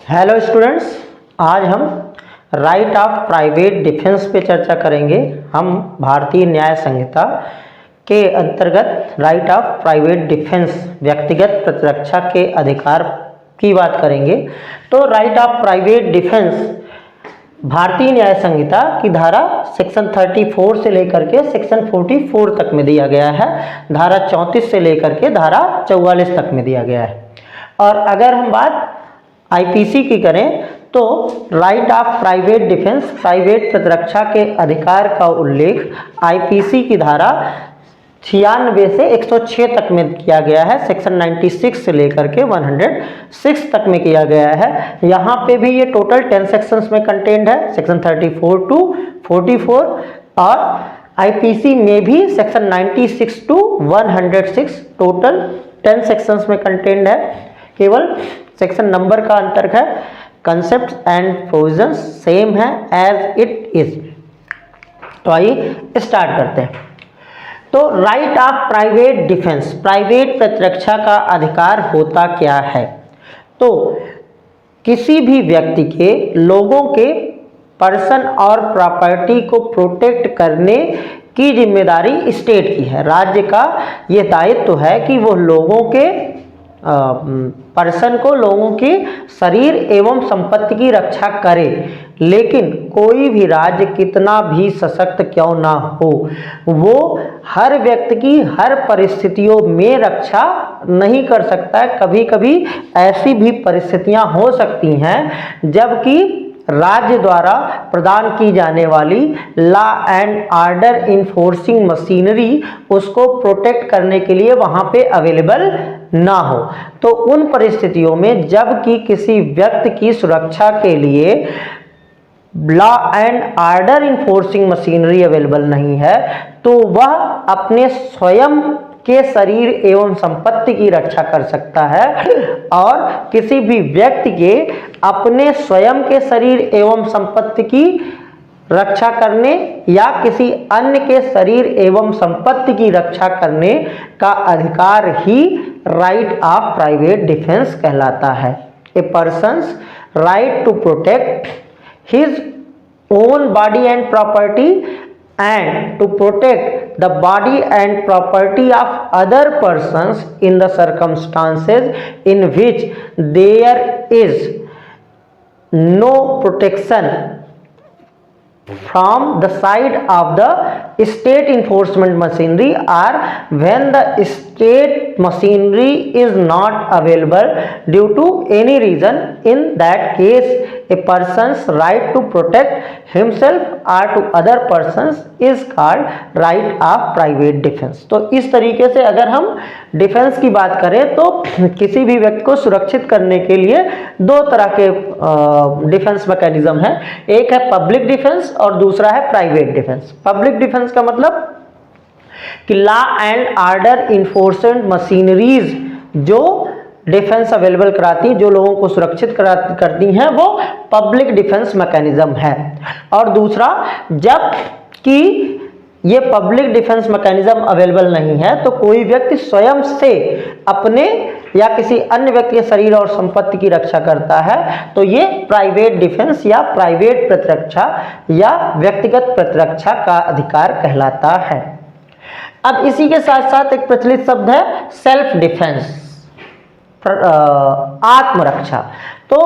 Hello students, आज हम right of private defence पे चर्चा करेंगे। हम भारतीय न्याय संहिता के अंतर्गत राइट ऑफ प्राइवेट डिफेंस व्यक्तिगत प्रतिरक्षा के अधिकार की बात करेंगे। तो राइट ऑफ प्राइवेट डिफेंस भारतीय न्याय संहिता की धारा सेक्शन 34 से लेकर के सेक्शन 44 तक में दिया गया है। धारा 34 से लेकर के धारा 44 तक में दिया गया है। और अगर हम बात आईपीसी की करें तो right of private defence private प्रतिरक्षा के अधिकार का उल्लेख आईपीसी की धारा 96 से 106 तक में किया गया है। सेक्शन 96 से लेकर के 106 तक में किया गया है। यहाँ पे भी ये टोटल 10 सेक्शंस में कंटेंट है, सेक्शन 34 टू 44। और आईपीसी में भी सेक्शन 96 टू 106 टोटल 10 सेक्शंस में कंटेंट है। केवल सेक्शन नंबर का अंतर है, कंसेप्ट एंड प्रोविजंस सेम है एज इट इज। तो आइए स्टार्ट करते हैं। तो right of private defence private प्रतिरक्षा का अधिकार होता क्या है? तो किसी भी व्यक्ति के लोगों के पर्सन और प्रॉपर्टी को प्रोटेक्ट करने की जिम्मेदारी स्टेट की है। राज्य का यह दायित्व है कि वो लोगों के पर्सन को लोगों की शरीर एवं संपत्ति की रक्षा करे। लेकिन कोई भी राज्य कितना भी सशक्त क्यों ना हो, वो हर व्यक्ति की हर परिस्थितियों में रक्षा नहीं कर सकता है। कभी कभी ऐसी भी परिस्थितियां हो सकती हैं जबकि राज्य द्वारा प्रदान की जाने वाली law and order enforcing machinery उसको प्रोटेक्ट करने के लिए वहां पे अवेलेबल ना हो। तो उन परिस्थितियों में जबकि किसी व्यक्ति की सुरक्षा के लिए law and order enforcing machinery available नहीं है, तो वह अपने स्वयं के शरीर एवं संपत्ति की रक्षा कर सकता है। और किसी भी व्यक्ति के अपने स्वयं के शरीर एवं संपत्ति की रक्षा करने या किसी अन्य के शरीर एवं संपत्ति की रक्षा करने का अधिकार ही राइट ऑफ प्राइवेट डिफेंस कहलाता है। A person's right to protect his own body and property and to protect the body and property of other persons in the circumstances in which there is no protection from the side of the state enforcement machinery, or when the state machinery is not available due to any reason. In that case, a person's right to protect himself or to other persons is called right of private defense. तो इस तरीके से अगर हम defence की बात करें तो किसी भी व्यक्ति को सुरक्षित करने के लिए दो तरह के डिफेंस मैकेनिज्म है। एक है पब्लिक डिफेंस और दूसरा है प्राइवेट डिफेंस। पब्लिक डिफेंस का मतलब कि law and order enforcement machineries जो डिफेंस अवेलेबल कराती, जो लोगों को सुरक्षित करती हैं, वो पब्लिक डिफेंस मैकेनिज्म है। और दूसरा, जब कि ये पब्लिक डिफेंस मैकेनिज्म अवेलेबल नहीं है तो कोई व्यक्ति स्वयं से अपने या किसी अन्य व्यक्ति के शरीर और संपत्ति की रक्षा करता है, तो ये प्राइवेट डिफेंस या प्राइवेट प्रतिरक्षा या व्यक्तिगत प्रतिरक्षा का अधिकार कहलाता है। अब इसी के साथ साथ एक प्रचलित शब्द है सेल्फ डिफेंस, आत्मरक्षा। तो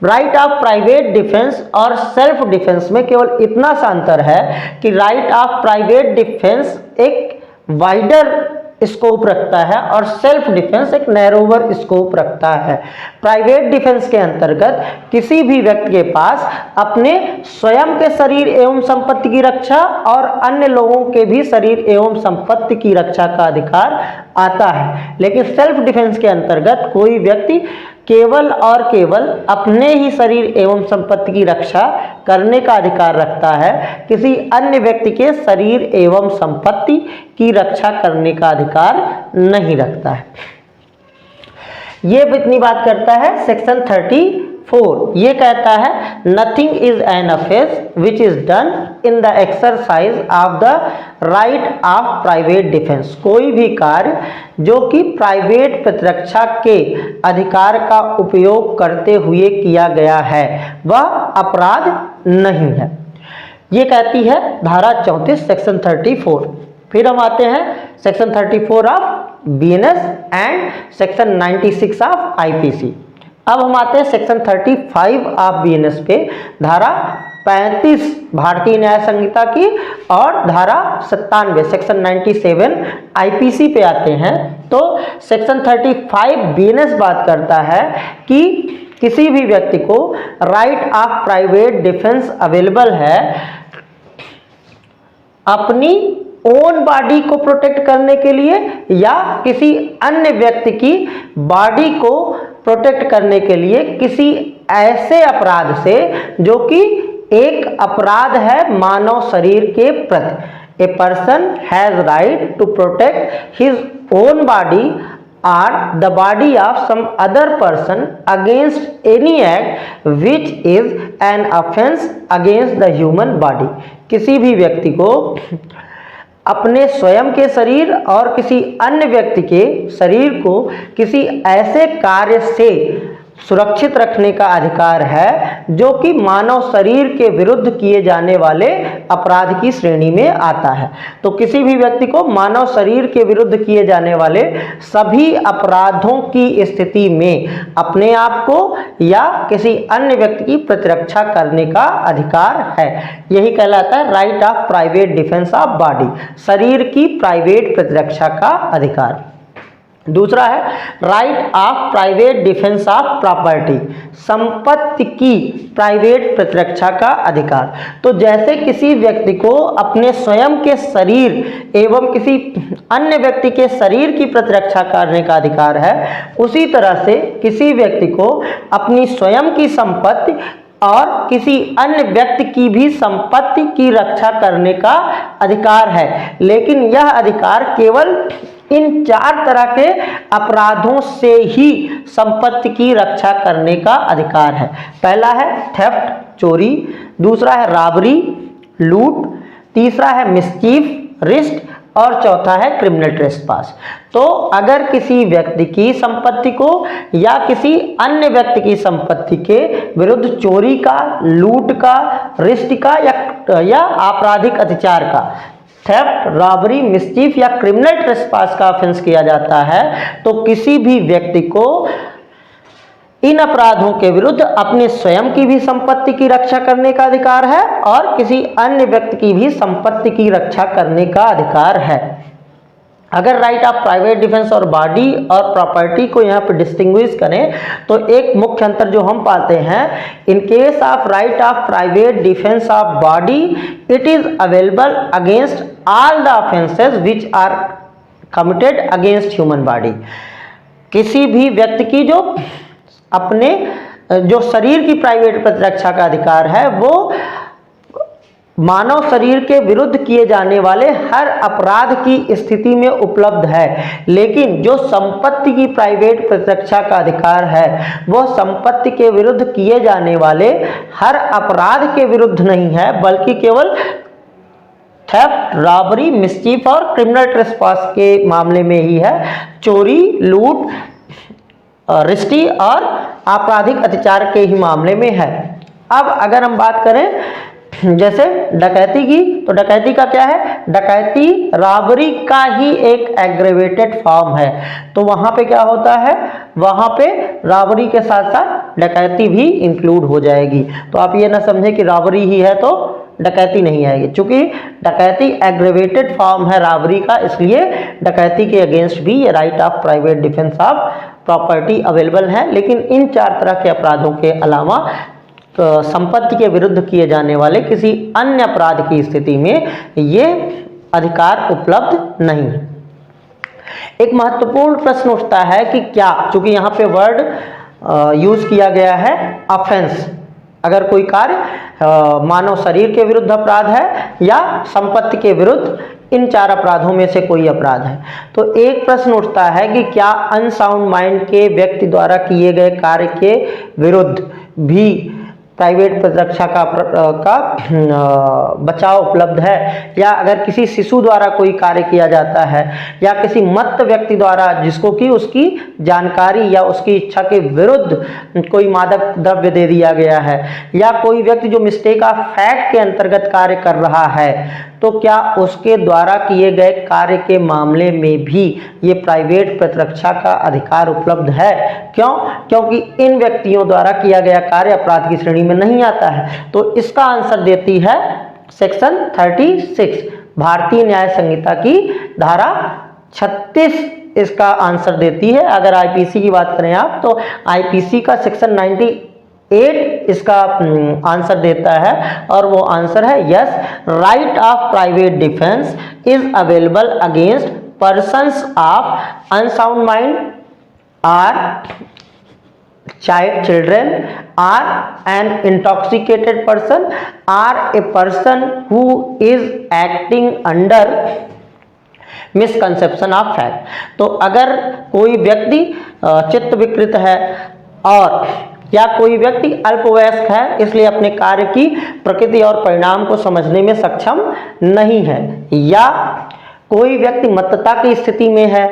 राइट ऑफ प्राइवेट डिफेंस और सेल्फ डिफेंस में केवल इतना सा अंतर है कि राइट ऑफ प्राइवेट डिफेंस एक वाइडर स्कोप रखता है और सेल्फ डिफेंस एक नैरोवर स्कोप रखता है। प्राइवेट डिफेंस के अंतर्गत किसी भी व्यक्ति के पास अपने स्वयं के शरीर एवं संपत्ति की रक्षा और अन्य लोगों के भी शरीर एवं संपत्ति की रक्षा का अधिकार आता है। लेकिन सेल्फ डिफेंस के अंतर्गत कोई व्यक्ति केवल और केवल अपने ही शरीर एवं संपत्ति की रक्षा करने का अधिकार रखता है, किसी अन्य व्यक्ति के शरीर एवं संपत्ति की रक्षा करने का अधिकार नहीं रखता है। ये इतनी बात करता है सेक्शन 4 ये कहता है nothing is an offence which is done in the exercise of the right of private defence. कोई भी कार्य जो कि प्राइवेट प्रतिरक्षा के अधिकार का उपयोग करते हुए किया गया है वह अपराध नहीं है। ये कहती है धारा 34 सेक्शन 34। फिर हम आते हैं section 34 of BNS and section 96 of IPC. अब हम आते हैं सेक्शन 35 ऑफ बीएनएस पे, धारा 35 भारतीय न्याय संहिता की और धारा 97 सेक्शन 97 आईपीसी पे आते हैं। तो सेक्शन 35 बीएनएस बात करता है कि किसी भी व्यक्ति को right of private defence available है अपनी ओन बॉडी को प्रोटेक्ट करने के लिए या किसी अन्य व्यक्ति की बॉडी को प्रोटेक्ट करने के लिए किसी ऐसे अपराध से जो कि एक अपराध है मानव शरीर के प्रति। A person has right to protect his own body or the body of some other person against any act which is an offense against the human body। किसी भी व्यक्ति को अपने स्वयं के शरीर और किसी अन्य व्यक्ति के शरीर को किसी ऐसे कार्य से सुरक्षित रखने का अधिकार है जो कि मानव शरीर के विरुद्ध किए जाने वाले अपराध की श्रेणी में आता है। तो किसी भी व्यक्ति को मानव शरीर के विरुद्ध किए जाने वाले सभी अपराधों की स्थिति में अपने आप को या किसी अन्य व्यक्ति की प्रतिरक्षा करने का अधिकार है। यही कहलाता है right of private defence of body, शरीर की प्राइवेट प्रतिरक्षा का अधिकार। दूसरा है right of private defence of property, संपत्ति की प्राइवेट प्रतिरक्षा का अधिकार। तो जैसे किसी व्यक्ति को अपने स्वयं के शरीर एवं किसी अन्य व्यक्ति के शरीर की प्रतिरक्षा करने का अधिकार है, उसी तरह से किसी व्यक्ति को अपनी स्वयं की संपत्ति और किसी अन्य व्यक्ति की भी संपत्ति की रक्षा करने का अधिकार है। लेकिन यह अधिकार केवल इन 4 तरह के अपराधों से ही संपत्ति की रक्षा करने का अधिकार है। पहला है थेफ्ट, चोरी, दूसरा है रॉबरी, लूट, तीसरा है मिसचीफ, रिस्ट और चौथा है क्रिमिनल ट्रेसपास। तो अगर किसी व्यक्ति की संपत्ति को या किसी अन्य व्यक्ति की संपत्ति के विरुद्ध चोरी का, लूट का, रिस्ट का या आपराधिक अत्याचार का, थेफ्ट, रॉबरी, मिसचीफ या क्रिमिनल ट्रेसपास का ऑफेंस किया जाता है तो किसी भी व्यक्ति को इन अपराधों के विरुद्ध अपने स्वयं की भी संपत्ति की रक्षा करने का अधिकार है और किसी अन्य व्यक्ति की भी संपत्ति की रक्षा करने का अधिकार है। अगर राइट ऑफ प्राइवेट डिफेंस और बॉडी और प्रॉपर्टी को यहाँ पर डिस्टिंग्विश करें तो एक मुख्य अंतर जो हम पाते हैं, in case of right of private defence of body it is available against all the offences which are committed against human body. किसी भी व्यक्ति की जो अपने जो शरीर की प्राइवेट प्रतिरक्षा का अधिकार है वो मानव शरीर के विरुद्ध किए जाने वाले हर अपराध की स्थिति में उपलब्ध है। लेकिन जो संपत्ति की प्राइवेट प्रतिरक्षा का अधिकार है वह संपत्ति के विरुद्ध किए जाने वाले हर अपराध के विरुद्ध नहीं है, बल्कि केवल थेफ्ट, रॉबरी, मिसचीफ और क्रिमिनल ट्रेसपास के मामले में ही है। चोरी, लूट, रिस्टी और आपराधिक अत्याचार के ही मामले में है। अब अगर हम बात करें जैसे डकैती की, तो डकैती का क्या है, डकैती रॉबरी का ही एक एग्रेवेटेड फॉर्म है। तो वहां पे क्या होता है, वहां पे रॉबरी के साथ साथ डकैती भी इंक्लूड हो जाएगी। तो आप ये ना समझे कि रॉबरी ही है तो डकैती नहीं आएगी, क्योंकि डकैती एग्रेवेटेड फॉर्म है रॉबरी का, इसलिए डकैती के अगेंस्ट भी ये right of private defence of property available है। लेकिन इन 4 तरह के अपराधों के अलावा संपत्ति के विरुद्ध किए जाने वाले किसी अन्य अपराध की स्थिति में ये अधिकार उपलब्ध नहीं है। एक महत्वपूर्ण प्रश्न उठता है कि क्या, चूंकि यहाँ पे वर्ड यूज किया गया है ऑफेंस, अगर कोई कार्य मानव शरीर के विरुद्ध अपराध है या संपत्ति के विरुद्ध, इन 4 अपराधों में से कोई अपराध है, तो एक प्रश्न उठता है कि क्या अनसाउंड माइंड के व्यक्ति द्वारा किए गए कार्य के विरुद्ध भी प्राइवेट प्रतिरक्षा का बचाव उपलब्ध है, या अगर किसी शिशु द्वारा कोई कार्य किया जाता है या किसी मत्त व्यक्ति द्वारा जिसको कि उसकी जानकारी या उसकी इच्छा के विरुद्ध कोई मादक द्रव्य दे दिया गया है, या कोई व्यक्ति जो मिस्टेक ऑफ फैक्ट के अंतर्गत कार्य कर रहा है, तो क्या उसके द्वारा किए गए कार्य के मामले में भी ये प्राइवेट प्रतिरक्षा का अधिकार उपलब्ध है। क्यों? क्योंकि इन व्यक्तियों द्वारा किया गया कार्य अपराध की श्रेणी में नहीं आता है। तो इसका आंसर देती है सेक्शन 36, भारतीय न्याय संहिता की धारा 36 इसका आंसर देती है। अगर आईपीसी की बात करें आप, तो आईपीसी का सेक्शन 98 इसका आंसर देता है, और वो आंसर है yes, right of private defence is available against persons of unsound mind are children, or an intoxicated person, or a person who is acting under misconception of fact. तो अगर कोई व्यक्ति चित्त विकृत है और या कोई व्यक्ति अल्पवयस्क है, इसलिए अपने कार्य की प्रकृति और परिणाम को समझने में सक्षम नहीं है, या कोई व्यक्ति मत्तता की स्थिति में है,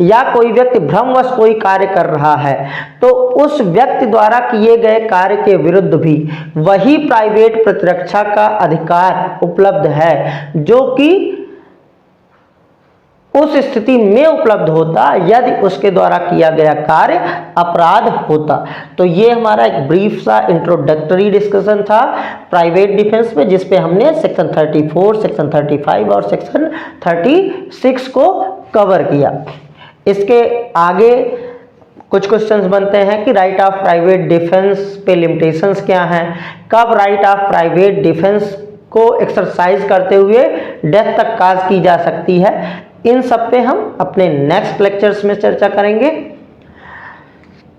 या कोई व्यक्ति भ्रमवश कोई कार्य कर रहा है, तो उस व्यक्ति द्वारा किए गए कार्य के विरुद्ध भी वही प्राइवेट प्रतिरक्षा का अधिकार उपलब्ध है जो कि उस स्थिति में उपलब्ध होता यदि उसके द्वारा किया गया कार्य अपराध होता। तो ये हमारा एक ब्रीफ सा इंट्रोडक्टरी डिस्कशन था प्राइवेट डिफेंस में, जिसपे हमने सेक्शन 34, सेक्शन 35 और सेक्शन 36 को कवर किया। इसके आगे कुछ क्वेश्चंस बनते हैं कि राइट ऑफ प्राइवेट डिफेंस पे लिमिटेशंस क्या हैं, कब राइट ऑफ प्राइवेट डिफेंस को एक्सरसाइज करते हुए डेथ तक काज की जा सकती है। इन सब पे हम अपने नेक्स्ट लेक्चर्स में चर्चा करेंगे।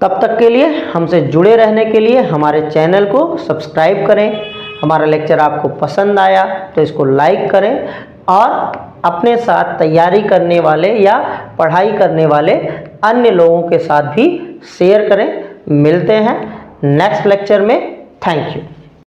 तब तक के लिए हमसे जुड़े रहने के लिए हमारे चैनल को सब्सक्राइब करें। हमारा लेक्चर आपको पसंद आया तो इसको लाइक करें, और अपने साथ तैयारी करने वाले या पढ़ाई करने वाले अन्य लोगों के साथ भी शेयर करें। मिलते हैं नेक्स्ट लेक्चर में। Thank you.